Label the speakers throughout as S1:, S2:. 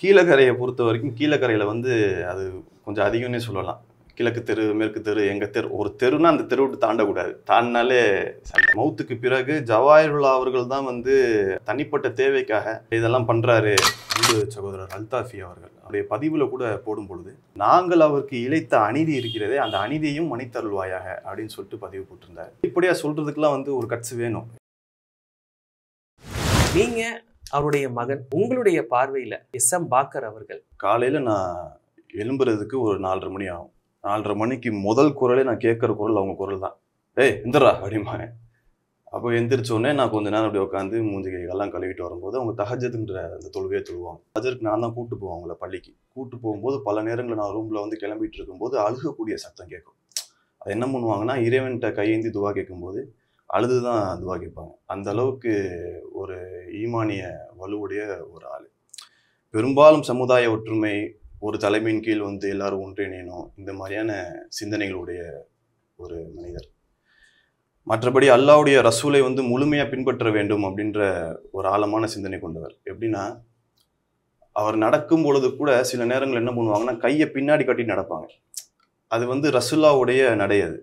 S1: கீழக்கரையை பொறுத்த வரைக்கும் கீழக்கரையில் வந்து அது கொஞ்சம் அதிகம்னே சொல்லலாம். கிழக்கு தெரு, மேற்கு தெரு, எங்க தெரு, ஒரு தெருன்னா அந்த தெரு விட்டு தாண்டக்கூடாது. தாண்டினாலே சண்டை. மௌத்துக்கு பிறகு ஜவாஹிருல்லா அவர்கள் தான் வந்து தனிப்பட்ட தேவைக்காக இதெல்லாம் பண்றாரு. அன்பு சகோதரர் அல்தாஃபி அவர்கள் அவருடைய பதிவுல கூட போடும் பொழுது, நாங்கள் அவருக்கு இழைத்த அநீதி இருக்கிறதே, அந்த அநீதியையும் மன்னித்தருள்வாயாக அப்படின்னு சொல்லிட்டு பதிவு போட்டிருந்தாரு. இப்படியா சொல்றதுக்கெல்லாம் வந்து ஒரு கட்ஸ் வேணும்.
S2: நீங்க அவருடைய மகன், உங்களுடைய பார்வையில எஸ்.எம். பாக்கர் அவர்கள்
S1: காலையில நான் எழும்புறதுக்கு ஒரு 4:30 மணி ஆகும். 4:30 மணிக்கு முதல் குரலே நான் கேட்குற குரல் அவங்க குரல் தான். ஏய் எந்திரா அப்படிம்பாங்க. அப்போ எந்திரிச்ச உடனே நான் கொஞ்ச நேரம் அப்படி உட்காந்து மூஞ்சி கைகள்லாம் கழுவிட்டு வரும்போது அவங்க தஹஜ்ஜுதுன்ற அந்த தொழுகையை தொழுவாங்க. ஃபஜருக்கு நான் தான் கூட்டு போவேன் அவங்கள பள்ளிக்கு. கூட்டு போகும்போது பல நேரங்களில் நான் ரூம்ல வந்து கிளம்பிட்டு இருக்கும்போது அழுகக்கூடிய சத்தம் கேட்கும். அது என்ன பண்ணுவாங்கன்னா, இறைவன்கிட்ட கையேந்தி துவா கேட்கும்போது அழுது தான் துவா கேட்பாங்க. அந்த அளவுக்கு ஒரு ஈமானிய வலுவுடைய ஒரு ஆள். பெரும்பாலும் சமுதாய ஒற்றுமை, ஒரு தலைமையின் கீழ் வந்து எல்லாரும் ஒன்றிணையணும், இந்த மாதிரியான சிந்தனைகளுடைய ஒரு மனிதர். மற்றபடி அல்லாஹ்வுடைய ரசூலை வந்து முழுமையாக பின்பற்ற வேண்டும் அப்படின்ற ஒரு ஆழமான சிந்தனை கொண்டவர். எப்படின்னா, அவர் நடக்கும் பொழுது கூட சில நேரங்கள் என்ன பண்ணுவாங்கன்னா, கையை பின்னாடி கட்டி நடப்பாங்க. அது வந்து ரசூல்லாவுடைய நடை. அது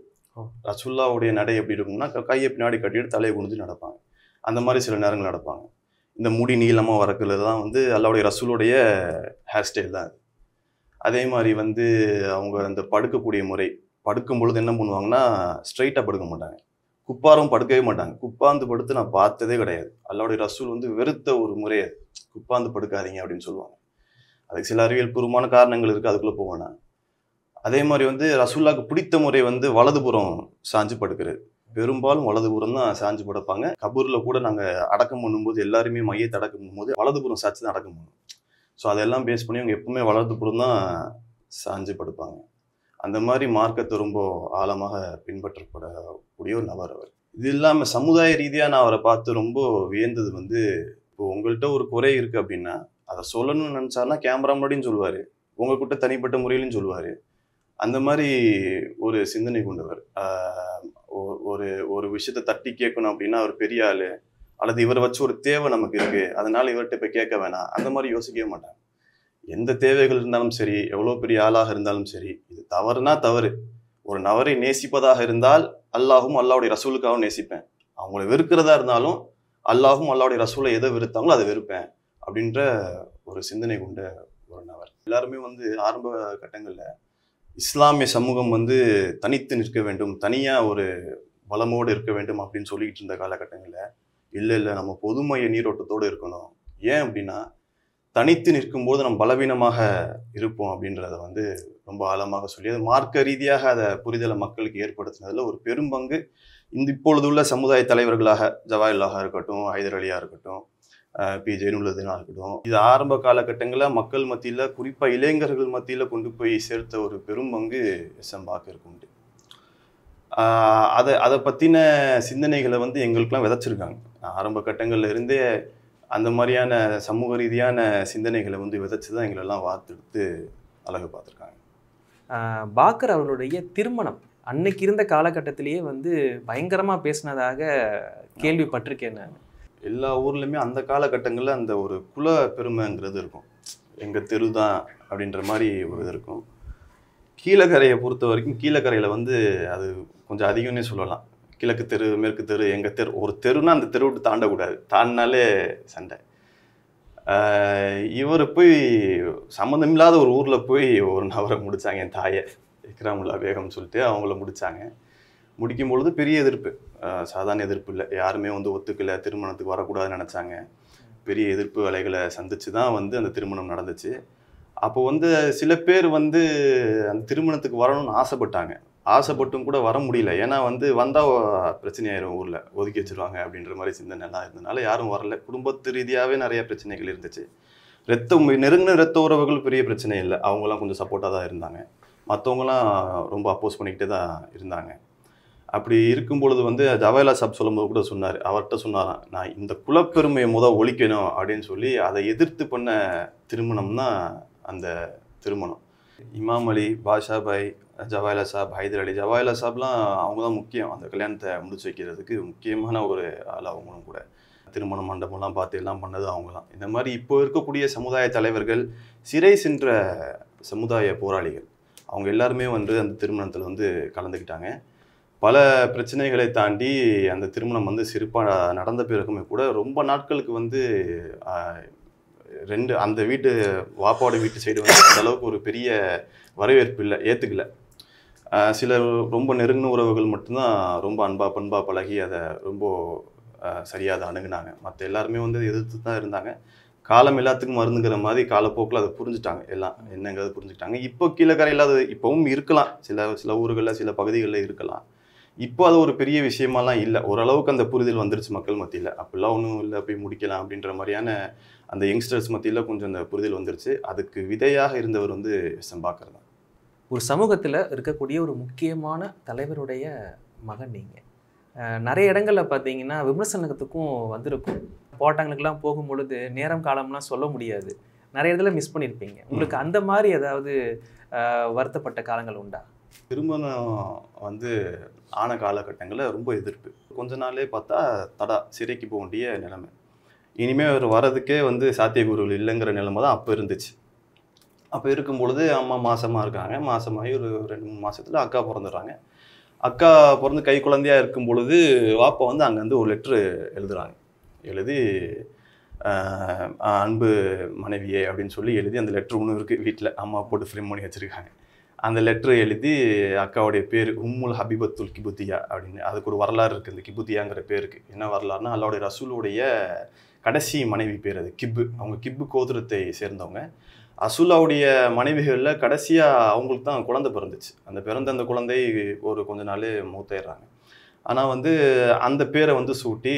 S1: ரசூல்லாவுடைய நடை எப்படி இருக்கும்னா, கையை பின்னாடி கட்டிட்டு தலையை குனிஞ்சு நடப்பாங்க. அந்த மாதிரி சில நேரங்கள் நடப்பாங்க. இந்த முடி நீளமாக வரக்குறது தான் வந்து அல்லாஹ்வுடைய ரசூலுடைய ஹேர் ஸ்டைல் தான் அது. அதே மாதிரி வந்து அவங்க அந்த படுக்கக்கூடிய முறை, படுக்கும் பொழுது என்ன பண்ணுவாங்கன்னா, ஸ்ட்ரைட்டாக படுக்க மாட்டாங்க. குப்பாரம் படுக்கவே மாட்டாங்க. குப்பாந்து படுத்து நான் பார்த்ததே கிடையாது. அல்லாஹ்வுடைய ரசூல் வந்து வெறுத்த ஒரு முறை அது. குப்பாந்து படுக்காதீங்க அப்படின்னு சொல்லுவாங்க. அதுக்கு சில அறிவியல் பூர்வமான காரணங்கள் இருக்குது, அதுக்குள்ளே போவேன் நான். அதே மாதிரி வந்து ரசூல்லாவுக்கு பிடித்த முறை வந்து வலதுபுறம் சாஞ்சு படுக்கிறது. பெரும்பாலும் வலதுபுறம் தான் சாஞ்சு படுப்பாங்க. கபூரில் கூட நாங்கள் அடக்கம் பண்ணும்போது எல்லாருமே மையத்தை அடக்கம் பண்ணும்போது வலதுபுறம் சாச்சு தான் அடக்கம் பண்ணுவோம். ஸோ அதெல்லாம் பேஸ் பண்ணி அவங்க எப்பவுமே வலதுபுறம் தான் சாஞ்சு படுப்பாங்க. அந்த மாதிரி மார்க்கத்தை ரொம்ப ஆழமாக பின்பற்றப்படக்கூடிய ஒரு நபர் அவர். இது இல்லாமல் சமுதாய ரீதியாக நான் அவரை பார்த்து ரொம்ப வியந்தது வந்து, இப்போ உங்கள்கிட்ட ஒரு குறை இருக்குது அப்படின்னா அதை சொல்லணும்னு நினச்சாருன்னா கேமரா முன்னாடியும் சொல்லுவார், உங்கள்கிட்ட தனிப்பட்ட முறையிலும் சொல்லுவார். அந்த மாதிரி ஒரு சிந்தனை கொண்டவர். ஒரு ஒரு விஷயத்தை தட்டி கேட்கணும் அப்படின்னா அவர் பெரிய ஆள், அல்லது இவரை வச்சு ஒரு தேவை நமக்கு இருக்குது, அதனால இவர்கிட்ட இப்போ கேட்க வேணாம், அந்த மாதிரி யோசிக்கவே மாட்டாங்க. எந்த தேவைகள் இருந்தாலும் சரி, எவ்வளோ பெரிய ஆளாக இருந்தாலும் சரி, இது தவறுனா தவறு. ஒரு நபரை நேசிப்பதாக இருந்தால் அல்லாஹும் அல்லாஹ்வுடைய ரசூலுக்காகவும் நேசிப்பேன். அவங்கள வெறுக்கிறதா இருந்தாலும் அல்லாஹும் அல்லாஹ்வுடைய ரசூலை எதை வெறுத்தாங்களோ அதை வெறுப்பேன் அப்படின்ற ஒரு சிந்தனை கொண்ட ஒரு நபர். எல்லாருமே வந்து ஆரம்ப கட்டங்களில் இஸ்லாமிய சமூகம் வந்து தனித்து நிற்க வேண்டும், தனியாக ஒரு பலமோடு இருக்க வேண்டும் அப்படின்னு சொல்லிக்கிட்டு இருந்த காலகட்டங்களில், இல்லை நம்ம பொதுமைய நீரோட்டத்தோடு இருக்கணும். ஏன் அப்படின்னா, தனித்து நிற்கும்போது நம்ம பலவீனமாக இருப்போம் அப்படின்றத வந்து ரொம்ப ஆழமாக சொல்லி, அது மார்க்க ரீதியாக அதை புரிதலை மக்களுக்கு ஏற்படுத்தினதில் ஒரு பெரும் பங்கு இப்பொழுது உள்ள சமுதாய தலைவர்களாக ஜவாஹிருல்லாஹா இருக்கட்டும், ஹைதர் அலியாக இருக்கட்டும், பி ஜெயினுல்லதீனா இருக்கட்டும், இது ஆரம்ப காலகட்டங்களில் மக்கள் மத்தியில், குறிப்பாக இளைஞர்கள் மத்தியில் கொண்டு போய் சேர்த்த ஒரு பெரும் பங்கு எஸ்.எம். பாக்கருக்கு உண்டு. அதை பற்றின சிந்தனைகளை வந்து எங்களுக்கெல்லாம் விதைச்சிருக்காங்க. ஆரம்ப கட்டங்களில் இருந்தே அந்த மாதிரியான சமூக ரீதியான சிந்தனைகளை வந்து விதைச்சு தான் எங்களெல்லாம் வார்த்தெடுத்து அழகு பார்த்துருக்காங்க.
S2: பாக்கர் அவருடைய திருமணம் அன்னைக்கு இருந்த காலகட்டத்திலேயே வந்து பயங்கரமாக பேசினதாக கேள்விப்பட்டிருக்கேன் நான்.
S1: எல்லா ஊர்லேயுமே அந்த காலகட்டங்களில் அந்த ஒரு குல பெருமைங்கிறது இருக்கும். எங்கள் தெரு தான் அப்படின்ற மாதிரி ஒரு இது இருக்கும். கீழக்கரையை பொறுத்த வரைக்கும் கீழக்கரையில் வந்து அது கொஞ்சம் அதிகம்னே சொல்லலாம். கிழக்கு தெரு, மேற்கு தெரு, எங்கள் தெரு, ஒரு தெருன்னா அந்த தெரு விட்டு தாண்டக்கூடாது. தாண்டினாலே சண்டை. இவர் போய் சம்மந்தமில்லாத ஒரு ஊரில் போய் ஒரு நபரை முடித்தாங்க. என் தாயை இக்ராமுல்லா பேகம் சொல்லிட்டு அவங்கள முடித்தாங்க. முடிக்கும் பொழுது பெரிய எதிர்ப்பு, சாதாரண எதிர்ப்பு இல்லை. யாருமே வந்து ஒத்துக்கலை, திருமணத்துக்கு வரக்கூடாதுன்னு நினச்சாங்க. பெரிய எதிர்ப்பு அலைகளை சந்தித்து தான் வந்து அந்த திருமணம் நடந்துச்சு. அப்போ வந்து சில பேர் வந்து அந்த திருமணத்துக்கு வரணும்னு ஆசைப்பட்டும் கூட வர முடியல. ஏன்னா வந்து வந்தால் பிரச்சனையாயிரும், ஊரில் ஒதுக்கி வச்சுருவாங்க அப்படின்ற மாதிரி சிந்தனைலாம் இருந்ததுனால யாரும் வரல. குடும்பத்து ரீதியாகவே நிறைய பிரச்சனைகள் இருந்துச்சு. நெருங்கின இரத்த உறவுகள் பெரிய பிரச்சனை இல்லை, அவங்களாம் கொஞ்சம் சப்போர்ட்டாக தான் இருந்தாங்க. மற்றவங்களாம் ரொம்ப அப்போஸ் பண்ணிக்கிட்டே தான் இருந்தாங்க. அப்படி இருக்கும் பொழுது வந்து ஜவாஹிர்லா சாப் சொல்லும்போது கூட சொன்னார், அவர்கிட்ட சொன்னாராம், நான் இந்த குலப்பெருமையை ஒழிக்கணும் அப்படின்னு சொல்லி அதை எதிர்த்து பண்ண திருமணம் தான் அந்த திருமணம். இமாம் அலி, பாஷா பாய், ஜவாஹிர்லா சாப், ஹைதர் அலி, ஜவாஹிர்லா சாப்லாம் அவங்க தான் முக்கியம். அந்த கல்யாணத்தை முடிச்சு வைக்கிறதுக்கு முக்கியமான ஒரு ஆள் அவங்களும் கூட. திருமண மண்டபம்லாம் பார்த்து எல்லாம் பண்ணது அவங்கலாம். இந்த மாதிரி இப்போ இருக்கக்கூடிய சமுதாய தலைவர்கள், சிறை சென்ற சமுதாய போராளிகள், அவங்க எல்லாருமே வந்து அந்த திருமணத்தில் வந்து கலந்துக்கிட்டாங்க. பல பிரச்சனைகளை தாண்டி அந்த திருமணம் வந்து சிறப்பாக நடந்த பிறகுமே கூட ரொம்ப நாட்களுக்கு வந்து அந்த வீட்டு வாப்பாவோட வீட்டு சைடு வந்து அந்த அளவுக்கு ஒரு பெரிய வரவேற்பு இல்லை, ஏற்றுக்கல. சில ரொம்ப நெருங்கின உறவுகள் மட்டும்தான் ரொம்ப பண்பாக பழகி அதை ரொம்ப சரியாக அதை அணுகுனாங்க. மற்ற எல்லாருமே வந்து எதிர்த்து தான் இருந்தாங்க. காலம் எல்லாத்துக்கும் மருந்துங்கிற மாதிரி காலப்போக்கில் அதை புரிஞ்சுட்டாங்க, எல்லாம் என்னங்கிறத புரிஞ்சுக்கிட்டாங்க. இப்போ கீழக்கரையில் அது இப்போவும் இருக்கலாம், சில ஊர்களில் சில பகுதிகளில் இருக்கலாம். இப்போ அது ஒரு பெரிய விஷயமாலாம் இல்லை. ஓரளவுக்கு அந்த புரிதல் வந்துருச்சு மக்கள் மத்தியில். அப்படிலாம் ஒன்றும் இல்லை, போய் முடிக்கலாம் அப்படின்ற மாதிரியான அந்த யங்ஸ்டர்ஸ் மத்தியில் கொஞ்சம் அந்த புரிதல் வந்துருச்சு. அதுக்கு விதையாக இருந்தவர் வந்து எஸ்.எம். பாக்கர் தான்.
S2: ஒரு சமூகத்தில் இருக்கக்கூடிய ஒரு முக்கியமான தலைவருடைய மகன் நீங்கள். நிறைய இடங்களில் பார்த்தீங்கன்னா விமர்சனத்துக்கும் வந்திருக்கும். போட்டாங்களுக்கெல்லாம் போகும்பொழுது நேரம் காலம்லாம் சொல்ல முடியாது, நிறைய இடத்துல மிஸ் பண்ணியிருப்பீங்க. உங்களுக்கு அந்த மாதிரி ஏதாவது வருத்தப்பட்ட காலங்கள் உண்டா?
S1: திருமணம் வந்து ஆன காலகட்டங்களில் ரொம்ப எதிர்ப்பு. கொஞ்ச நாளே பார்த்தா சிறைக்கு போக வேண்டிய நிலைமை. இனிமேல் அவர் வர்றதுக்கே வந்து சாத்தியக்கூறுகள் இல்லைங்கிற நிலைமை தான் அப்போ இருந்துச்சு. அப்போ இருக்கும் பொழுது அம்மா மாசமாக இருக்காங்க. மாசமாகி ஒரு 2-3 மாதத்தில் அக்கா பிறந்துடுறாங்க. அக்கா பிறந்து கை குழந்தையாக இருக்கும் பொழுது வாப்பா வந்து அங்கேருந்து ஒரு லெட்ரு எழுதுகிறாங்க. எழுதி அன்பு மனைவியே அப்படின்னு சொல்லி எழுதி, அந்த லெட்ரு ஒன்று இருக்குது வீட்டில், அம்மா போட்டு ஃப்ரேம் பண்ணி வச்சுருக்காங்க. அந்த லெட்ரு எழுதி அக்காவுடைய பேர் உம்முல் ஹபிபத்துல் கிபுத்தியா அப்படின்னு, அதுக்கு ஒரு வரலாறு இருக்குது. இந்த கிபுத்தியாங்கிற பேருக்கு என்ன வரலாறுனா, அல்லாவுடைய ரசூலுடைய கடைசி மனைவி பேர் அது கிப்பு. அவங்க கிப்பு கோத்திரத்தை சேர்ந்தவங்க. ரசூலுடைய மனைவிகளில் கடைசியாக அவங்களுக்கு தான் குழந்தை பிறந்துச்சு. அந்த குழந்தை ஒரு கொஞ்ச நாள் மூத்தாயிடுறாங்க. ஆனால் வந்து அந்த பேரை வந்து சூட்டி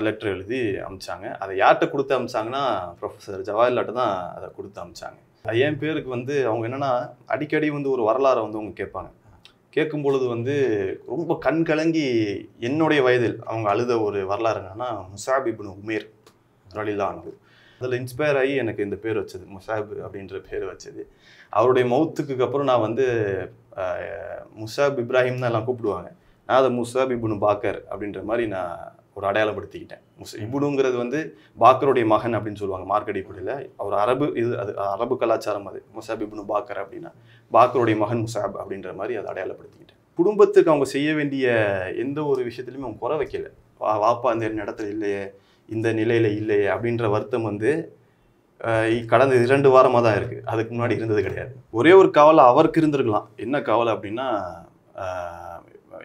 S1: லெட்ரு எழுதி அனுப்பிச்சாங்க. அதை யார்கிட்ட கொடுத்து அனுப்பிச்சாங்கன்னா, ப்ரொஃபஸர் ஜவாஹர்லால்ட்ட தான் அதை கொடுத்து அனுப்பிச்சாங்க. என் பேருக்கு வந்து அவங்க என்னென்னா, அடிக்கடி வந்து ஒரு வரலாறை வந்து அவங்க கேட்பாங்க. கேட்கும் பொழுது வந்து ரொம்ப கண் கலங்கி என்னுடைய வயதில் அவங்க அழுத ஒரு வரலாறு என்னென்னா, முசாப் இப்னு உமேர் ரலியல்லாஹு அன்ஹு. அதில் இன்ஸ்பயர் ஆகி எனக்கு இந்த பேர் வச்சது, முசாப் அப்படின்ற பேர் வச்சது. அவருடைய மௌத்துக்கு அப்புறம் நான் வந்து முசாப் இப்ராஹிம் தான் எல்லாம் கூப்பிடுவாங்க. நான் அதை முசாப் இப்னு பாக்கர் அப்படின்ற மாதிரி நான் ஒரு அடையாளப்படுத்திக்கிட்டேன். இப்னுங்கிறது வந்து பாக்கருடைய மகன் அப்படின்னு சொல்லுவாங்க மார்க் அடிப்படையில். அவர் அது அரபு கலாச்சாரம். அது முசாப் இப்னு பாக்கர் அப்படின்னா பாக்கருடைய மகன் முசாப் அப்படின்ற மாதிரி அதை அடையாளப்படுத்திக்கிட்டேன். குடும்பத்துக்கு அவங்க செய்ய வேண்டிய எந்த ஒரு விஷயத்துலையுமே அவங்க குறை வைக்கல. வாப்பா அந்த இடத்துல இல்லையே, இந்த நிலையில் இல்லையே அப்படின்ற வருத்தம் வந்து கடந்த 2 வாரமாக தான் இருக்குது. அதுக்கு முன்னாடி இருந்தது கிடையாது. ஒரே ஒரு கவலை அவருக்கு இருந்திருக்கலாம். என்ன கவலை அப்படின்னா,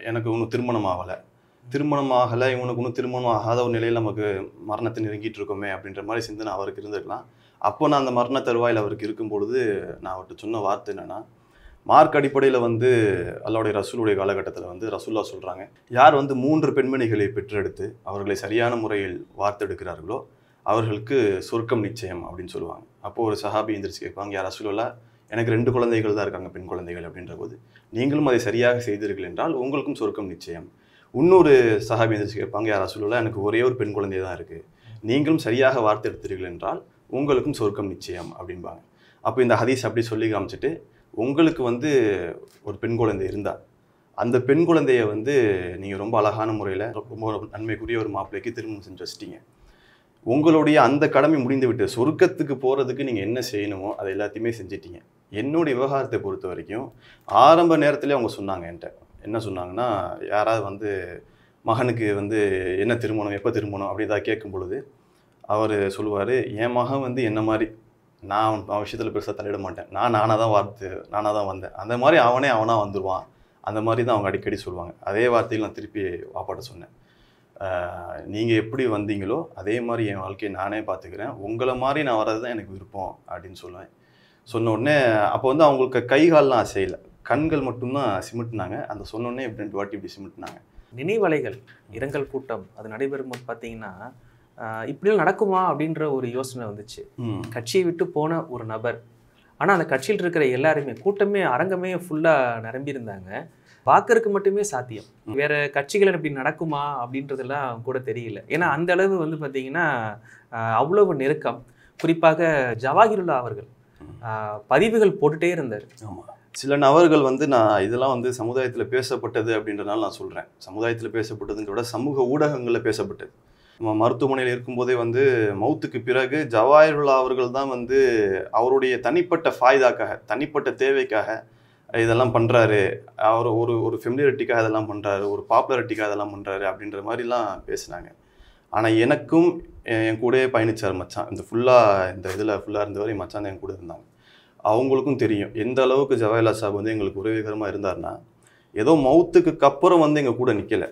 S1: எனக்கு இன்னும் திருமணம் ஆகலை, இவனுக்கு இன்னும் திருமணம் ஆகாத ஒரு நிலையில் நமக்கு மரணத்தை நெருங்கிட்டு இருக்கோமே அப்படின்ற மாதிரி சிந்தனை அவருக்கு இருந்திருக்கலாம். அப்போ நான் அந்த மரண தருவாயில் அவருக்கு இருக்கும் பொழுது நான் அவர்கிட்ட சொன்ன வார்த்தை என்னென்னா, மார்க் அடிப்படையில் வந்து அல்லாஹ்வுடைய ரசூலுடைய காலகட்டத்தில் வந்து ரசூல்லா சொல்கிறாங்க, யார் வந்து 3 பெண்மணிகளை பெற்றெடுத்து அவர்களை சரியான முறையில் வார்த்தெடுக்கிறார்களோ அவர்களுக்கு சொர்க்கம் நிச்சயம் அப்படின்னு சொல்லுவாங்க. அப்போது ஒரு சஹாபி எந்திரிச்சு கேட்பாங்க, யார் ரசூலுல்லா, எனக்கு 2 குழந்தைகள் தான் இருக்காங்க, பெண் குழந்தைகள் அப்படின்ற போது, நீங்களும் அதை சரியாக செய்தீர்கள் என்றால் உங்களுக்கும் சொர்க்கம் நிச்சயம். இன்னொரு சஹாபி எந்திரிச்சு கேட்பாங்க, யார் ரசூலுல்லா, எனக்கு ஒரே ஒரு பெண் குழந்தை தான் இருக்குது, நீங்களும் சரியாக வார்த்தெடுத்தீர்கள் என்றால் உங்களுக்கும் சொர்க்கம் நிச்சயம் அப்படின்பாங்க. அப்போ இந்த ஹதீஸ் அப்படி சொல்லி காமிச்சிட்டு, உங்களுக்கு வந்து ஒரு பெண் குழந்தை இருந்தால் அந்த பெண் குழந்தைய வந்து நீங்கள் ரொம்ப அழகான முறையில் ரொம்ப நன்மைக்குரிய ஒரு மாப்பிள்ளைக்கு திருமணம் செஞ்சு வச்சிட்டீங்க. உங்களுடைய அந்த கடமை முடிந்து விட்டு சொர்க்கத்துக்கு போகிறதுக்கு நீங்கள் என்ன செய்யணுமோ அதை எல்லாத்தையுமே செஞ்சிட்டீங்க. என்னுடைய விவகாரத்தை பொறுத்த வரைக்கும் ஆரம்ப நேரத்திலே அவங்க சொன்னாங்க என்கிட்ட. என்ன சொன்னாங்கன்னா, யாராவது வந்து மகனுக்கு வந்து என்ன திருமணம், எப்போ திருமணம் அப்படி தான் கேட்கும் பொழுது அவர் சொல்லுவார், என் மகன் வந்து என்ன மாதிரி, நான் அவன் விஷயத்தில் பெருசாக தலையிட மாட்டேன், நானாக தான் வந்தேன், அந்த மாதிரி அவனாக வந்துடுவான், அந்த மாதிரி தான் அவங்க அடிக்கடி சொல்லுவாங்க. அதே வார்த்தையில் நான் திருப்பி வாப்பாட்ட சொன்னேன், நீங்கள் எப்படி வந்தீங்களோ அதே மாதிரி என் வாழ்க்கையை நானே பார்த்துக்கிறேன், உங்களை மாதிரி நான் வர்றது தான் எனக்கு விருப்பம் அப்படின்னு சொல்லுவேன். சொன்ன உடனே அப்போ வந்து அவங்களுக்கு கைகால்லாம் அசையலை, கண்கள் மட்டும்தான் சிமிட்டினாங்க. அந்த சொன்னோடனே 2 வாட்டி இப்படி சிமிட்டினாங்க.
S2: நினைவலைகள் இரங்கல் கூட்டம் அது நடைபெறும் போது பார்த்தீங்கன்னா, இப்படிலாம் நடக்குமா அப்படின்ற ஒரு யோசனை வந்துச்சு. கட்சியை விட்டு போன ஒரு நபர், ஆனால் அந்த கட்சியில் இருக்கிற எல்லாருமே, கூட்டமே அரங்கமே ஃபுல்லாக நிரம்பியிருந்தாங்க. பாக்கருக்கு மட்டுமே சாத்தியம், வேற கட்சிகள் இப்படி நடக்குமா அப்படின்றதெல்லாம் கூட தெரியல. ஏன்னா அந்த அளவு வந்து பார்த்தீங்கன்னா அவ்வளவு நெருக்கம். குறிப்பாக ஜவாஹிருல்லா அவர்கள் பதிவுகள் போட்டுட்டே இருந்தார்.
S1: ஆமாம், சில நபர்கள் வந்து நான் இதெல்லாம் வந்து சமுதாயத்தில் பேசப்பட்டது அப்படின்றனால நான் சொல்கிறேன். சமுதாயத்தில் பேசப்பட்டதுங்கிற விட சமூக ஊடகங்களில் பேசப்பட்டது. மருத்துவமனையில் இருக்கும்போதே வந்து மௌத்துக்கு பிறகு ஜவாஹிருல்லா அவர்கள் தான் வந்து அவருடைய தனிப்பட்ட ஃபாய்தாக்காக, தனிப்பட்ட தேவைக்காக இதெல்லாம் பண்ணுறாரு, அவர் ஒரு ஒரு ஃபெமிலியரிட்டிக்காக இதெல்லாம் பண்ணுறாரு, ஒரு பாப்புலரிட்டிக்காக இதெல்லாம் பண்ணுறாரு அப்படின்ற மாதிரிலாம் பேசினாங்க. ஆனால் எனக்கும் என் கூடயே பயணிச்சார் மச்சான். இந்த இதில் ஃபுல்லாக இருந்தவரை மச்சான் என் கூட இருந்தாங்க. அவங்களுக்கும் தெரியும் எந்த அளவுக்கு ஜவாஹிர்லால் சாஹிப் வந்து எங்களுக்கு உதவிகரமாக இருந்தார்னா, ஏதோ மௌத்துக்கு அப்புறம் வந்து எங்கள் கூட நிற்கலை.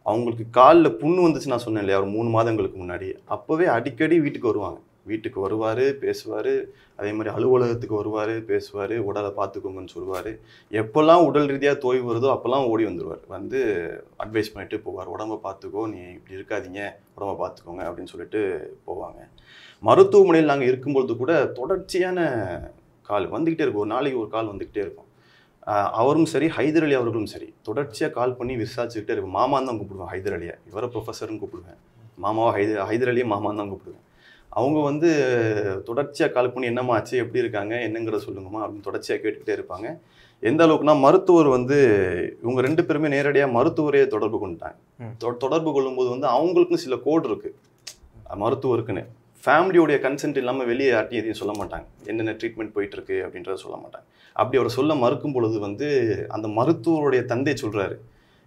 S1: அவங்களுக்கு காலில் புண்ணு வந்துச்சு நான் சொன்னேன் இல்லையா, ஒரு 3 மாதங்களுக்கு முன்னாடி. அப்போவே அடிக்கடி வீட்டுக்கு வருவாங்க. வீட்டுக்கு வருவார், பேசுவார். அதே மாதிரி அலுவலகத்துக்கு வருவார், பேசுவார், உடலை பார்த்துக்கோங்கன்னு சொல்லுவார். எப்போல்லாம் உடல் ரீதியாக தோய்வு வருதோ அப்போல்லாம் ஓடி வந்துடுவார். வந்து அட்வைஸ் பண்ணிட்டு போவார். உடம்பை பார்த்துக்கோ, நீ இப்படி இருக்காதீங்க, உடம்பை பார்த்துக்கோங்க அப்படின்னு சொல்லிட்டு போவாங்க. மருத்துவமனையில் நாங்கள் இருக்கும்பொழுது கூட தொடர்ச்சியான கால் வந்துக்கிட்டே இருக்கும். ஒரு நாளைக்கு ஒரு கால் வந்துக்கிட்டே இருக்கும். அவரும் சரி, ஹைதர் அலி அவர்களும் சரி, தொடர்ச்சியாக கால் பண்ணி விசாரிச்சுக்கிட்டே இருக்கும். மாமான்னு தான் கூப்பிடுவேன் ஹைதர் அலியை, இவரை ப்ரொஃபஸர்னு கூப்பிடுவேன். மாமாவை ஹைதர் அலியை மாமான்னு தான் கூப்பிடுவேன். அவங்க வந்து தொடர்ச்சியாக கால் பண்ணி என்னம்மா ஆச்சு, எப்படி இருக்காங்க, என்னங்கிறத சொல்லுங்கம்மா அப்படின்னு தொடர்ச்சியாக கேட்டுக்கிட்டே இருப்பாங்க. எந்த அளவுக்குனா மருத்துவர் வந்து இவங்க 2 பேருமே நேரடியாக மருத்துவரையே தொடர்பு கொண்டுட்டாங்க. தொடர்பு கொள்ளும்போது வந்து அவங்களுக்கும் சில கோடு இருக்குது மருத்துவருக்குன்னு. ஃபேமிலியோடைய கன்சென்ட் இல்லாமல் வெளியே யார்ட்டையும் எதையும் சொல்ல மாட்டாங்க. என்னென்ன ட்ரீட்மெண்ட் போயிட்டுருக்கு அப்படின்றத சொல்ல மாட்டாங்க. அப்படி அவர் சொல்ல மறுக்கும் பொழுது வந்து அந்த மருத்துவருடைய தந்தை சொல்கிறாரு,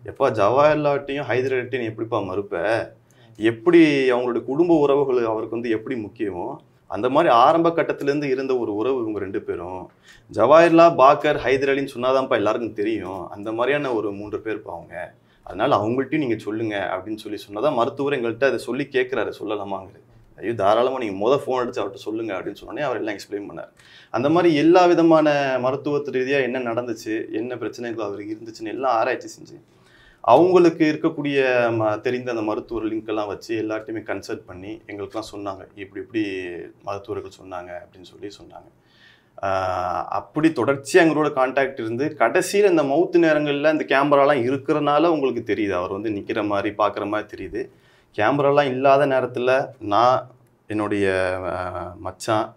S1: எப்பா ஜவாஹர்லால்ட்டையும் ஹைதர் அலிட்டையும் எப்படிப்பா மறுப்ப, எப்படி அவங்களுடைய குடும்ப உறவுகள் அவருக்கு வந்து எப்படி முக்கியமோ அந்த மாதிரி ஆரம்ப கட்டத்திலேருந்து இருந்த ஒரு உறவு இவங்க 2 பேரும். ஜவாஹர்லால், பாக்கர், ஹைதர் அலின்னு சொன்னாதான்ப்பா எல்லாருக்கும் தெரியும். அந்த மாதிரியான ஒரு 3 பேர் அவங்க. அதனால அவங்கள்ட்டையும் நீங்கள் சொல்லுங்க அப்படின்னு சொன்னதான் மருத்துவர் எங்கள்கிட்ட அதை சொல்லி கேட்குறாரு, சொல்லலாமாங்கிறது. ஐயோ தாராளமாக நீங்கள் ஃபோன் அடிச்சு அவர்கிட்ட சொல்லுங்க அப்படின்னு சொன்னோன்னே அவர் எல்லாம் எக்ஸ்பிளைன் பண்ணார். அந்த மாதிரி எல்லா விதமான மருத்துவத்து ரீதியாக என்ன நடந்துச்சு, என்ன பிரச்சனைகள் அவருக்கு இருந்துச்சுன்னு எல்லாம் ஆராய்ச்சி செஞ்சு அவங்களுக்கு இருக்கக்கூடிய தெரிந்த அந்த மருத்துவர் லிங்க்கெல்லாம் வச்சு எல்லார்ட்டையுமே கன்சல்ட் பண்ணி எங்களுக்கெல்லாம் சொன்னாங்க, இப்படி இப்படி மருத்துவர்கள் சொன்னாங்க அப்படின்னு சொன்னாங்க. அப்படி தொடர்ச்சியாக எங்களோட கான்டாக்ட் இருந்து கடைசியில் இந்த மவுத்து நேரங்களில் இந்த கேமராலாம் இருக்கிறனால உங்களுக்கு தெரியுது, அவர் வந்து நிற்கிற மாதிரி பார்க்குற மாதிரி தெரியுது. கேமராலாம் இல்லாத நேரத்தில் நான், என்னுடைய மச்சான்,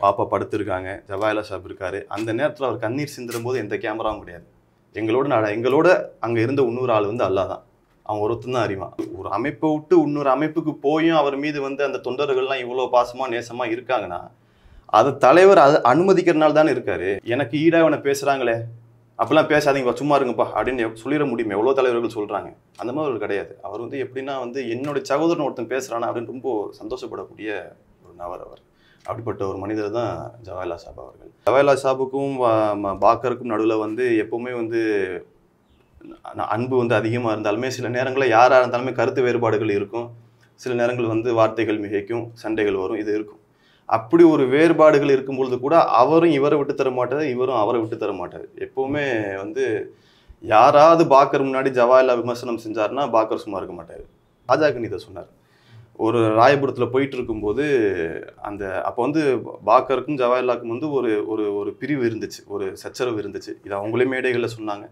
S1: பாப்பா படுத்திருக்காங்க, ஜவாஹர்லால் சாஹிப் இருக்கார். அந்த நேரத்தில் அவர் கண்ணீர் சிந்துடும் போது எந்த கேமராவும் கிடையாது. எங்களோட அங்கே இருந்த இன்னொரு ஆள் வந்து அல்லா தான். அவன் ஒருத்தன் தான் அறிவான். ஒரு அமைப்பை விட்டு இன்னொரு அமைப்புக்கு போயும் அவர் மீது வந்து அந்த தொண்டர்கள்லாம் இவ்வளோ பாசமாக நேசமாக இருக்காங்கன்னா அது தலைவர் அனுமதிக்கிறனால தானே இருக்காரு. எனக்கு ஈடாக அவனை பேசுகிறாங்களே, அப்பெல்லாம் பேசாதீங்க சும்மா இருங்கப்பா அப்படின்னு சொல்லிட முடியுமே, எவ்வளோ தலைவர்கள் சொல்கிறாங்க. அந்த மாதிரி அவர் கிடையாது. அவர் வந்து எப்படின்னா வந்து என்னுடைய சகோதரன் ஒருத்தன் பேசுகிறானா அப்படின்னு ரொம்ப சந்தோஷப்படக்கூடிய ஒரு நபர் அவர். அப்படிப்பட்ட ஒரு மனிதர் தான் ஜவாஹர்லால் சாஹிப் அவர்கள். ஜவாஹர்லால் சாஹிப்புக்கும் பாக்கருக்கும் நடுவில் வந்து எப்போவுமே வந்து அன்பு வந்து அதிகமாக இருந்தாலுமே சில நேரங்களில் யாராக இருந்தாலுமே கருத்து வேறுபாடுகள் இருக்கும். சில நேரங்கள் வந்து வார்த்தைகள் மிகைக்கும், சண்டைகள் வரும், இது இருக்கும். அப்படி ஒரு வேறுபாடுகள் இருக்கும்பொழுது கூட அவரும் இவரை விட்டு தர மாட்டார், இவரும் அவரை விட்டு தர மாட்டார். எப்போவுமே வந்து யாராவது பாக்கர் முன்னாடி ஜவாஹர்லால் விமர்சனம் செஞ்சாருன்னா பாக்கர் சும்மா இருக்க மாட்டார். ஆஜாகன் இதை சொன்னார். ஒரு ராயபுரத்தில் போயிட்டு இருக்கும்போது அப்போ வந்து பாக்கருக்கும் ஜவாஹர்லாலுக்கும் வந்து ஒரு பிரிவு இருந்துச்சு, ஒரு சச்சரவு இருந்துச்சு. இது அவங்களே மேடைகளில் சொன்னாங்க.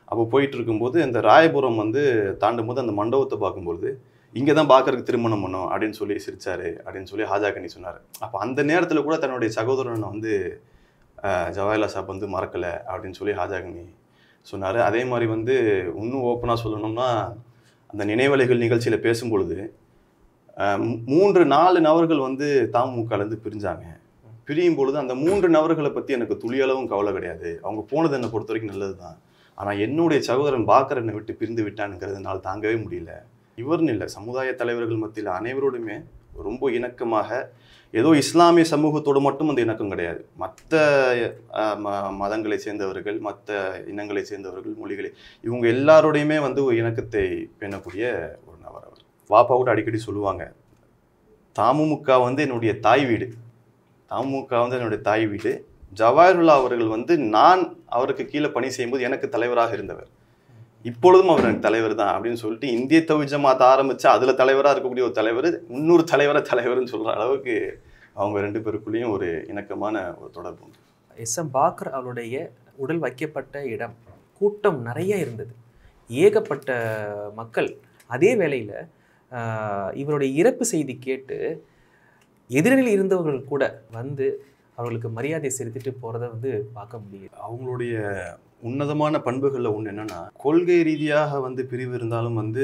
S1: அப்போ போயிட்டு இருக்கும்போது இந்த ராயபுரம் வந்து தாண்டும் போது அந்த மண்டபத்தை பார்க்கும்போது இங்கே தான் பாக்கருக்கு திருமணம் பண்ணும் அப்படின்னு சொல்லி சிரிச்சாரு அப்படின்னு சொல்லி ஹாஜாகனி சொன்னார். அப்போ அந்த நேரத்தில் கூட தன்னுடைய சகோதரனை வந்து ஜவாஹர்லால் சாஹிப் வந்து மறக்கலை அப்படின்னு சொல்லி ஹாஜாகனி சொன்னார். அதே மாதிரி வந்து இன்னும் ஓப்பனாக சொல்லணும்னா அந்த நினைவலைகள் நிகழ்ச்சியில் பேசும்பொழுது 3-4 நபர்கள் வந்து தமுகலேருந்து பிரிஞ்சாங்க. பிரியும் பொழுது அந்த 3 நபர்களை பற்றி எனக்கு துளியளவும் கவலை கிடையாது. அவங்க போனது என்னை பொறுத்த வரைக்கும் நல்லது தான். ஆனால் என்னுடைய சகோதரன் பாக்கர் என்னை விட்டு பிரிந்து விட்டானுங்கிறதுனால தாங்கவே முடியல. இவர்னு இல்லை, சமுதாய தலைவர்கள் மத்தியில் அனைவரோடுமே ரொம்ப இணக்கமாக, ஏதோ இஸ்லாமிய சமூகத்தோடு மட்டும் அந்த இணக்கம் கிடையாது, மற்ற மதங்களை சேர்ந்தவர்கள், மற்ற இனங்களை சேர்ந்தவர்கள், மொழிகளை, இவங்க எல்லாரோடையுமே வந்து ஒரு இணக்கத்தை பேணக்கூடிய ஒரு நபர் அவர். வாப்பா கூட அடிக்கடி சொல்லுவாங்க, தமுக வந்து என்னுடைய தாய் வீடு, தமுக வந்து என்னுடைய தாய் வீடு. ஜவாஹர்லால் அவர்கள் வந்து நான் அவருக்கு கீழே பணி செய்யும்போது எனக்கு தலைவராக இருந்தவர், இப்பொழுதும் அவர் எனக்கு தலைவர் தான் அப்படின்னு சொல்லிட்டு இந்திய தௌஹீத் ஜமாத் ஆரம்பித்து அதில் தலைவராக இருக்கக்கூடிய ஒரு தலைவர் இன்னொரு தலைவர்னு சொல்கிற அளவுக்கு அவங்க 2 பேருக்குள்ளேயும் ஒரு இணக்கமான ஒரு தொடர்பு உண்டு.
S2: எஸ்.எம். பாக்கர் அவருடைய உடல் வைக்கப்பட்ட இடம் கூட்டம் நிறைய இருந்தது, ஏகப்பட்ட மக்கள். அதே வேளையில் இவருடைய இறப்பு செய்தி கேட்டு எதிரில் இருந்தவர்கள் கூட வந்து அவர்களுக்கு மரியாதை செலுத்திட்டு போகிறத வந்து பார்க்க முடியுது.
S1: அவங்களுடைய உன்னதமான பண்புகளில் ஒன்று என்னென்னா, கொள்கை ரீதியாக வந்து பிரிவு இருந்தாலும் வந்து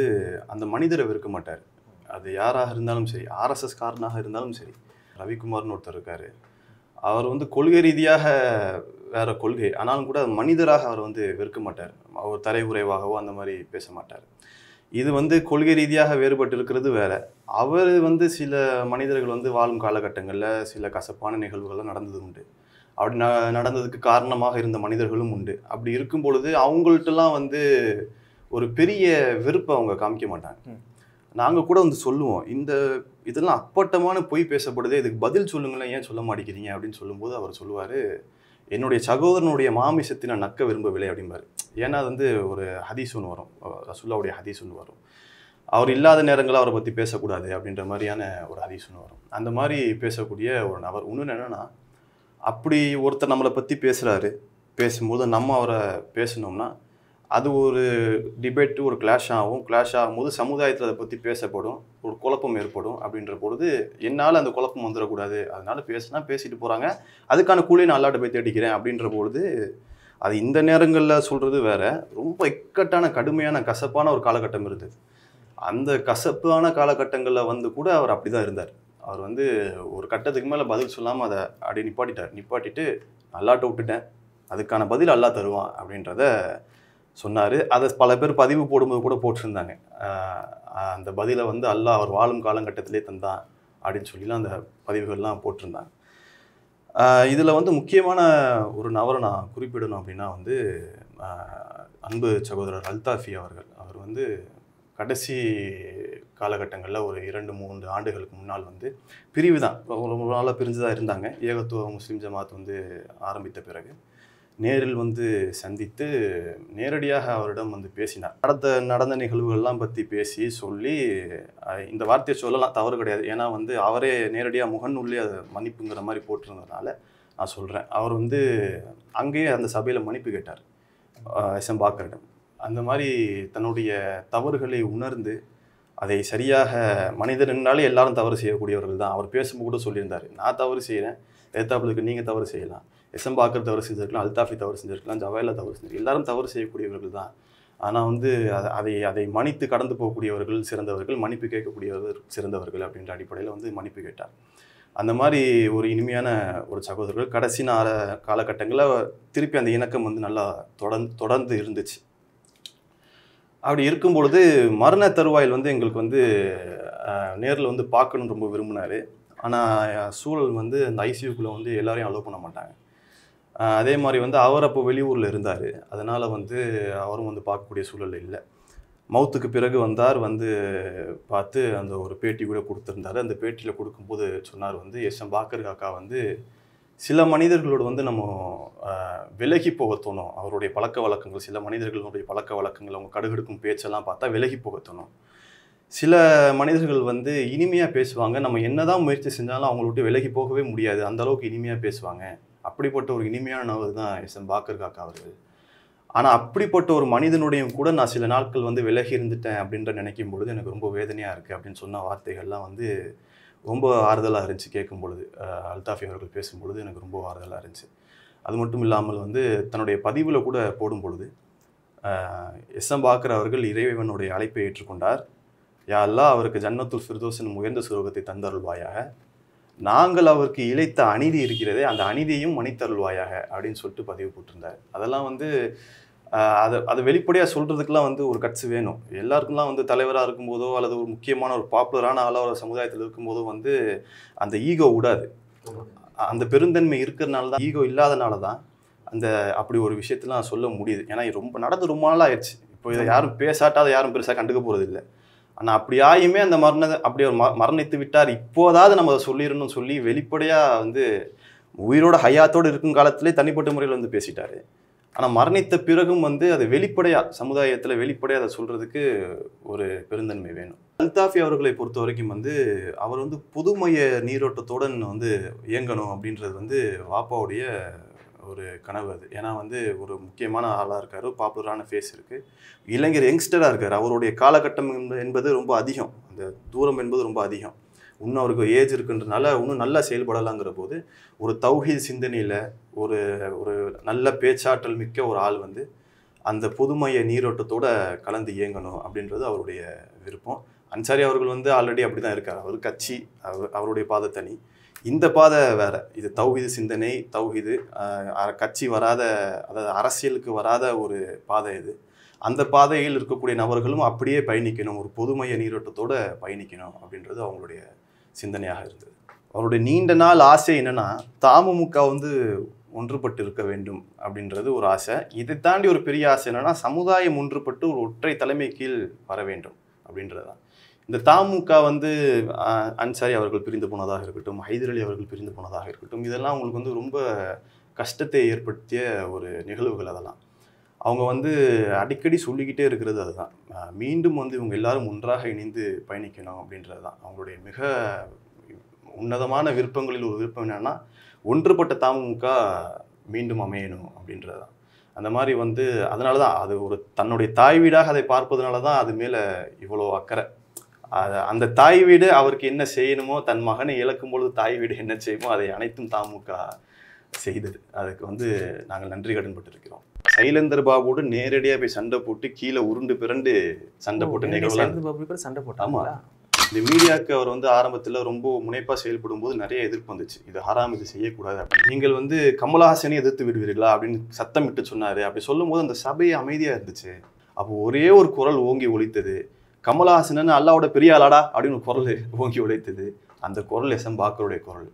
S1: அந்த மனிதரை வெறுக்க மாட்டார். அது யாராக இருந்தாலும் சரி, ஆர்எஸ்எஸ் காரனாக இருந்தாலும் சரி. ரவிக்குமார்னு ஒருத்தர் இருக்காரு. அவர் வந்து கொள்கை ரீதியாக வேற கொள்கை, ஆனாலும் கூட மனிதராக அவர் வந்து வெறுக்க மாட்டார். அவர் தலைகுறைவாகவோ அந்த மாதிரி பேச மாட்டார். இது வந்து கொள்கை ரீதியாக வேறுபட்டு இருக்கிறது வேற. அவர் வந்து சில மனிதர்கள் வந்து வாழும் காலகட்டங்களில் சில கசப்பான நிகழ்வுகள்லாம் நடந்தது உண்டு. அப்படி நடந்ததுக்கு காரணமாக இருந்த மனிதர்களும் உண்டு. அப்படி இருக்கும் பொழுது அவங்கள்ட்டலாம் வந்து ஒரு பெரிய வெறுப்பை அவங்க காமிக்க மாட்டாங்க. நாங்கள் கூட வந்து சொல்லுவோம், இதெல்லாம் அப்பட்டமான பொய் பேசப்படுது, இதுக்கு பதில் சொல்லுங்களேன், ஏன் சொல்ல மாட்டேங்கிறீங்க அப்படின்னு சொல்லும்போது அவர் சொல்லுவார், என்னுடைய சகோதரனுடைய மாமிசத்தை நான் நக்க விரும்பவில்லை அப்படிம்பாரு. ஏன்னா அது வந்து ஒரு ஹதீஸ் ஒன்று வரும், ரசூலுல்லாஹ்வுடைய ஹதீஸ் ஒன்று வரும். அவர் இல்லாத நேரங்களில் அவரை பற்றி பேசக்கூடாது அப்படின்ற மாதிரியான ஒரு ஹதீஸ் ஒன்று வரும். அந்த மாதிரி பேசக்கூடிய ஒரு நபர். இன்னொன்று என்னென்னா, அப்படி ஒருத்தர் நம்மளை பற்றி பேசும்போது நம்ம அவரை பேசணும்னா அது ஒரு டிபேட்டு, ஒரு கிளாஷ் ஆகும்போது சமுதாயத்தில் அதை பற்றி பேசப்படும், ஒரு குழப்பம் ஏற்படும். அப்படின்ற பொழுது என்னால் அந்த குழப்பம் வந்துடக்கூடாது, அதனால் பேசிட்டு போகிறாங்க, அதுக்கான கூலியை நான் அல்லாட்ட போய் தேடிக்கிறேன் அப்படின்ற பொழுது அது இந்த நேரங்களில் சொல்கிறது வேற. ரொம்ப இக்கட்டான கடுமையான கசப்பான ஒரு காலகட்டம் இருந்தது. அந்த கசப்பான காலகட்டங்களில் வந்து கூட அவர் அப்படி தான் இருந்தார். அவர் வந்து ஒரு கட்டத்துக்கு மேலே பதில் சொல்லாமல் அதை அப்படி நிப்பாட்டிட்டு அல்லாட்ட விட்டுட்டேன், அதுக்கான பதில் அல்லாஹ் தருவான் அப்படின்றத சொன்னார். அதை பல பேர் பதிவு போடும்போது கூட போட்டிருந்தாங்க, அந்த பதிலை வந்து அல்லாஹ் அவர் வாழும் காலகட்டத்திலே தந்தான் அப்படின்னு சொல்லிலாம் அந்த பதிவுகள்லாம் போட்டிருந்தாங்க. இதில் வந்து முக்கியமான ஒரு நபரை நான் குறிப்பிடணும் அப்படின்னா வந்து அன்பு சகோதரர் அல்தாஃபி அவர்கள். அவர் வந்து கடைசி காலகட்டங்களில் ஒரு 2-3 ஆண்டுகளுக்கு முன்னால் வந்து பிரிவு தான், ஒரு நாளாக பிரிஞ்சு தான் இருந்தாங்க. ஏகத்துவ முஸ்லீம் ஜமாத் வந்து ஆரம்பித்த பிறகு நேரில் வந்து சந்தித்து நேரடியாக அவரிடம் வந்து பேசினார். நடந்த நிகழ்வுகள்லாம் பற்றி பேசி சொல்லி, இந்த வார்த்தையை சொல்லலாம், தவறு கிடையாது. ஏன்னா வந்து அவரே நேரடியாக முகநூல்லே அதை மன்னிப்புங்கிற மாதிரி போட்டிருந்ததுனால நான் சொல்கிறேன். அவர் வந்து அங்கேயே அந்த சபையில் மன்னிப்பு கேட்டார் எஸ்எம் பாக்கரிடம். அந்த மாதிரி தன்னுடைய தவறுகளை உணர்ந்து அதை சரியாக, மனிதர் என்றாலே எல்லாரும் தவறு செய்யக்கூடியவர்கள் தான். அவர் பேசும்போது கூட சொல்லியிருந்தார், நான் தவறு செய்கிறேன், ஏத்தாப்புலுக்கு நீங்கள் தவறு செய்யலாம், எஸ்எம் பாக்கர் தவறு செஞ்சுருக்கலாம், அல்தாஃபி தவறு செஞ்சுருக்கலாம், ஜவாஹிர்லால் தவறு செஞ்சிருக்கலாம், எல்லாரும் தவறு செய்யக்கூடியவர்கள் தான். ஆனால் வந்து அதை மன்னித்து கடந்து போகக்கூடியவர்கள் சிறந்தவர்கள், மன்னிப்பு கேட்கக்கூடியவர்கள் சிறந்தவர்கள் அப்படின்ற அடிப்படையில் வந்து மன்னிப்பு கேட்டார். அந்த மாதிரி ஒரு இனிமையான ஒரு சகோதரர்கள். கடைசி காலகட்டங்களில் திருப்பி அந்த இணக்கம் வந்து நல்லா தொடர்ந்து இருந்துச்சு. அப்படி இருக்கும் பொழுது மரண தருவாயில் வந்து எங்களுக்கு வந்து நேரில் வந்து பார்க்கணுன்னு ரொம்ப விரும்பினார். ஆனால் சூழல் வந்து அந்த ஐசியூக்குள்ளே வந்து எல்லாரையும் அலோவ் பண்ண மாட்டாங்க. அதே மாதிரி வந்து அவர் அப்போ வெளியூரில் இருந்தார். அதனால் வந்து அவரும் வந்து பார்க்கக்கூடிய சூழல் இல்லை. மௌத்துக்கு பிறகு வந்தார், வந்து பார்த்து அந்த ஒரு பேட்டி கூட கொடுத்துருந்தார். அந்த பேட்டியில் கொடுக்கும்போது சொன்னார் வந்து, எஸ்எம் பாக்கர் காக்கா வந்து சில மனிதர்களோடு வந்து நம்ம விலகி போக தோணும். அவருடைய பழக்க வழக்கங்கள், சில மனிதர்களுடைய பழக்க வழக்கங்கள், அவங்க கடுகெடுக்கும் பேச்செல்லாம் பார்த்தா விலகி போக தோணும். சில மனிதர்கள் வந்து இனிமையாக பேசுவாங்க, நம்ம என்னதான் முயற்சி செஞ்சாலும் அவங்கள விட்டு விலகி போகவே முடியாது, அந்த அளவுக்கு இனிமையாக பேசுவாங்க. அப்படிப்பட்ட ஒரு இனிமையான நபர் தான் எஸ்எம் பாக்கர் காக்கா அவர்கள். ஆனால் அப்படிப்பட்ட ஒரு மனிதனுடையும் கூட நான் சில நாட்கள் வந்து விலகி இருந்துட்டேன் அப்படின்ற நினைக்கும் பொழுது எனக்கு ரொம்ப வேதனையாக இருக்குது அப்படின்னு சொன்ன வார்த்தைகள்லாம் வந்து ரொம்ப ஆறுதலாக இருந்துச்சு கேட்கும் பொழுது. அல்தாஃபி அவர்கள் பேசும்பொழுது எனக்கு ரொம்ப ஆறுதலாக இருந்துச்சு. அது மட்டும் இல்லாமல் வந்து தன்னுடைய பதிவில் கூட போடும் பொழுது, எஸ்எம் பாக்கர் அவர்கள் இறைவனுடைய அழைப்பை ஏற்றுக்கொண்டார். யா அல்லாஹ் அவருக்கு ஜன்னத்துல் ஃபிர்தௌஸின் உயர்ந்த சுரூகத்தை தந்தருள்வாயாக, நாங்கள் அவருக்கு இழைத்த அநீதி இருக்கிறதே அந்த அநீதியையும் மன்னித்தருள்வாயாக அப்படின்னு சொல்லிட்டு பதிவு போட்டிருந்தார். அதெல்லாம் வந்து அதை வெளிப்படையாக சொல்கிறதுக்கெலாம் வந்து ஒரு கட்சி வேணும். எல்லாருக்கும்லாம் வந்து தலைவராக இருக்கும்போதோ அல்லது ஒரு முக்கியமான ஒரு பாப்புலரான ஆளாக ஒரு சமுதாயத்தில் இருக்கும்போதோ வந்து அந்த ஈகோ விடாது. அந்த பெருந்தன்மை இருக்கிறதுனால தான், ஈகோ இல்லாதனால தான் அந்த அப்படி ஒரு விஷயத்தெலாம் சொல்ல முடியுது. ஏன்னா நடந்து ரொம்ப நாள் ஆயிடுச்சு. இப்போ இதை யாரும் பேசாட்டாத யாரும் பெருசாக கண்டுக்க போகிறது இல்லை. ஆனால் அப்படி ஆயுமே அந்த அப்படி ஒரு மரணித்து விட்டார், இப்போதாவது நம்ம அதை சொல்லிடணும்னு சொல்லி வெளிப்படையாக வந்து உயிரோட ஹயாத்தோடு இருக்கும் காலத்திலே தனிப்பட்ட முறையில் வந்து பேசிட்டாரு. ஆனால் மரணித்த பிறகும் வந்து அதை வெளிப்படையாக சமுதாயத்தில் வெளிப்படையாக அதை சொல்கிறதுக்கு ஒரு பெருந்தன்மை வேணும். அல்தாஃபி அவர்களை பொறுத்த வரைக்கும் வந்து அவர் வந்து புதுமைய நீரோட்டத்துடன் வந்து இயங்கணும் அப்படின்றது வந்து வாப்பாவுடைய ஒரு கனவு அது. ஏன்னா வந்து ஒரு முக்கியமான ஆளாக இருக்கார், பாப்புலரான ஃபேஸ் இருக்குது, இளைஞர் யங்ஸ்டராக இருக்கார். அவருடைய காலகட்டம் என்பது ரொம்ப அதிகம், அந்த தூரம் என்பது ரொம்ப அதிகம். இன்னும் அவருக்கு ஏஜ் இருக்குன்றதுனால இன்னும் நல்லா செயல்படலாங்கிற போது ஒரு தௌஹீத் சிந்தனையில் ஒரு ஒரு நல்ல பேச்சாற்றல் மிக்க ஒரு ஆள் வந்து அந்த புதுமைய நீரோட்டத்தோடு கலந்து இயங்கணும் அப்படின்றது அவருடைய விருப்பம். அன்சாரி அவர்கள் வந்து ஆல்ரெடி அப்படி தான் இருக்கார். அவர் கட்சி, அவருடைய பாதை தனி. இந்த பாதை வேற. இது தௌஹீது சிந்தனை, தௌஹீது கட்சி வராத, அதாவது அரசியலுக்கு வராத ஒரு பாதை இது. அந்த பாதையில் இருக்கக்கூடிய நபர்களும் அப்படியே பயணிக்கணும், ஒரு பொதுமைய நீரோட்டத்தோட பயணிக்கணும் அப்படின்றது அவங்களுடைய சிந்தனையாக இருந்தது. அவருடைய நீண்ட நாள் ஆசை என்னன்னா, தமுமுக வந்து ஒன்றுபட்டு இருக்க வேண்டும் அப்படின்றது ஒரு ஆசை. இதை தாண்டி ஒரு பெரிய ஆசை என்னன்னா, சமுதாயம் ஒன்றுபட்டு ஒரு ஒற்றை தலைமை கீழ் வர வேண்டும் அப்படின்றது தான். இந்த தமுக வந்து அன்சாரி அவர்கள் பிரிந்து போனதாக இருக்கட்டும், ஹைதர் அலி அவர்கள் பிரிந்து போனதாக இருக்கட்டும், இதெல்லாம் அவங்களுக்கு வந்து ரொம்ப கஷ்டத்தை ஏற்படுத்திய ஒரு நிகழ்வுகள். அதெல்லாம் அவங்க வந்து அடிக்கடி சொல்லிக்கிட்டே இருக்கிறது அதுதான். மீண்டும் வந்து இவங்க எல்லாரும் ஒன்றாக இணைந்து பயணிக்கணும் அப்படின்றது தான் அவங்களுடைய மிக உன்னதமான விருப்பங்களில் ஒரு விருப்பம். என்னன்னா, ஒன்றுபட்ட தமுக மீண்டும் அமையணும் அப்படின்றது தான். அந்த மாதிரி வந்து அதனால தான் அது ஒரு தன்னுடைய தாய் வீடாக அதை பார்ப்பதனால தான் அது மேலே இவ்வளோ அக்கறை. அந்த தாய் வீடு அவருக்கு என்ன செய்யணுமோ, தன் மகனை இழக்கும் பொழுது தாய் வீடு என்ன செய்யுமோ அதை அனைத்தும் தமுக செய்தது. அதுக்கு வந்து நாங்கள் நன்றி கடன்பட்டு இருக்கிறோம். சைலேந்தர் பாபுவோடு நேரடியாக போய் சண்டை போட்டு கீழே உருண்டு பிறண்டு சண்டை போட்டு நிகழ்வுலாம்
S2: சண்டை போட்டாங்க.
S1: இந்த மீடியாவுக்கு அவர் வந்து ஆரம்பத்தில் ரொம்ப முனைப்பாக செயல்படும் போது நிறைய எதிர்ப்பு வந்துச்சு. இது ஹராம், இது செய்யக்கூடாது அப்படின்னு. நீங்கள் வந்து கமலஹாசனை எதிர்த்து விடுவீர்களா அப்படின்னு சத்தமிட்டு சொன்னார். அப்படி சொல்லும் போது அந்த சபையை அமைதியாக இருந்துச்சு. அப்போ ஒரே ஒரு குரல் ஓங்கி ஒலித்தது, கமலஹாசன் அல்லாவோட பெரிய ஆளாடா அப்படின்னு ஒரு குரல் ஓங்கி ஒலித்தது. அந்த குரல் எஸ்.எம். பாக்கருடைய குரல்.